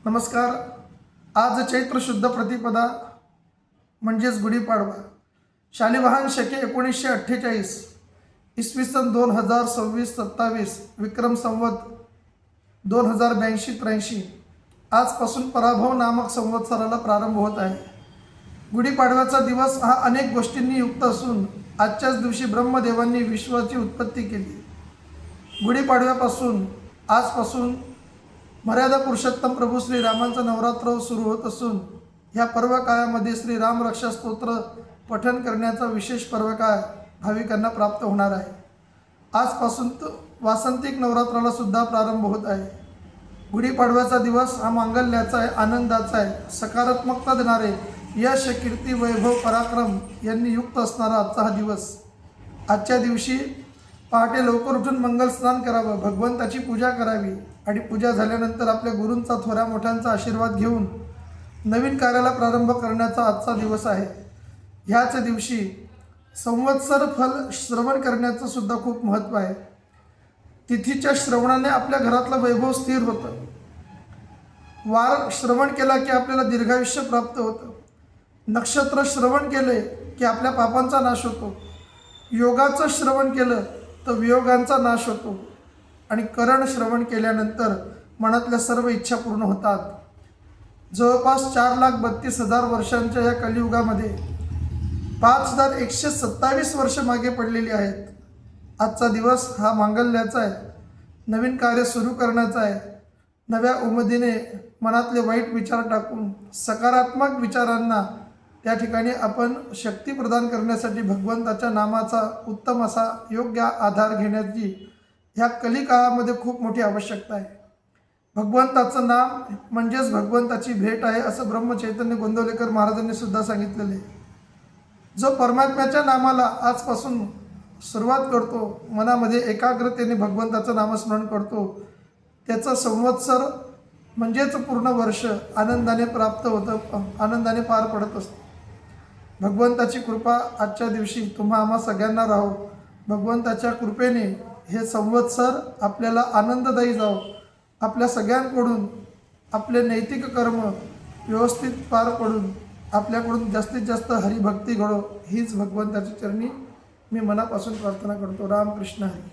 नमस्कार. आज चैत्र शुद्ध प्रतिपदा म्हणजेच गुढीपाडवा. शालिवाहन शके 1948, इसवी सन 2026-27, विक्रम संवत 2082-83. आजपासून पराभव नामक संवत्सराला प्रारंभ होत आहे. गुढीपाडव्याचा दिवस हा अनेक गोष्टींनी युक्त असून आजच्याच दिवशी ब्रह्मदेवांनी विश्वाची उत्पत्ती केली. गुढीपाडव्यापासून आजपासून मर्यादा पुरुषोत्तम प्रभू श्रीरामांचं नवरात्र सुरू होत असून ह्या पर्व काळामध्ये श्रीराम रक्षा स्तोत्र पठण करण्याचा विशेष पर्व काळ भाविकांना प्राप्त होणार आहे. आजपासून वासंतिक नवरात्राला सुद्धा प्रारंभ होत आहे. गुढीपाडव्याचा दिवस हा मांगल्याचा आहे, आनंदाचा आहे, सकारात्मकता देणारे, यश, कीर्ती, वैभव, पराक्रम यांनी युक्त असणारा आजचा हा दिवस. आजच्या दिवशी पहाटे लवकर उठून मंगल स्नान करावं, भगवंताची पूजा करावी आणि पूजा झाल्यानंतर आपल्या गुरूंचा, थोऱ्या मोठ्यांचा आशीर्वाद घेऊन नवीन कार्याला प्रारंभ करण्याचा आजचा दिवस आहे. ह्याच दिवशी संवत्सर फल श्रवण करण्याचं सुद्धा खूप महत्त्व आहे. तिथीच्या श्रवणाने आपल्या घरातलं वैभव स्थिर होतं. वार श्रवण केला की आपल्याला दीर्घायुष्य प्राप्त होतं. नक्षत्र श्रवण केले की आपल्या पापांचा नाश होतो. योगाचं श्रवण केलं तर वियोगांचा नाश होतो आणि करण श्रवण केल्यानंतर मनातल्या सर्व इच्छा पूर्ण होतात. जवळपास 4,32,000 वर्षांच्या या कलियुगामध्ये 5,127 वर्ष मागे पडलेली आहेत. आजचा दिवस हा मांगल्याचा आहे, नवीन कार्य सुरू करण्याचा आहे. नव्या उमेदीने मनातले वाईट विचार टाकून सकारात्मक विचारांना त्या ठिकाणी आपण शक्ती प्रदान करण्यासाठी भगवंताच्या नामाचा उत्तम असा योग्य आधार घेण्याची ह्या कलिकाळामध्ये खूप मोठी आवश्यकता आहे. भगवंताचं नाम म्हणजेच भगवंताची भेट आहे असं ब्रह्मचैतन्य गोंदवलेकर महाराजांनी सुद्धा सांगितलेले. जो परमात्म्याच्या नामाला आजपासून सुरुवात करतो, मनामध्ये एकाग्रतेने भगवंताचं नामस्मरण करतो, त्याचं संवत्सर म्हणजेच पूर्ण वर्ष आनंदाने प्राप्त होतं, आनंदाने पार पडत असतं. भगवंताची कृपा आजच्या दिवशी तुम्हा आम्हा सगळ्यांना राहो. भगवंताच्या कृपेने हे संवत्सर आपल्याला आनंददायी जावो. आपल्या सगळ्यांकडून आपले नैतिक कर्म व्यवस्थित पार पडून आपल्याकडून जास्तीत जास्त हरिभक्ती घडो हीच भगवंताच्या चरणी मी मनापासून प्रार्थना करतो. रामकृष्ण हरी.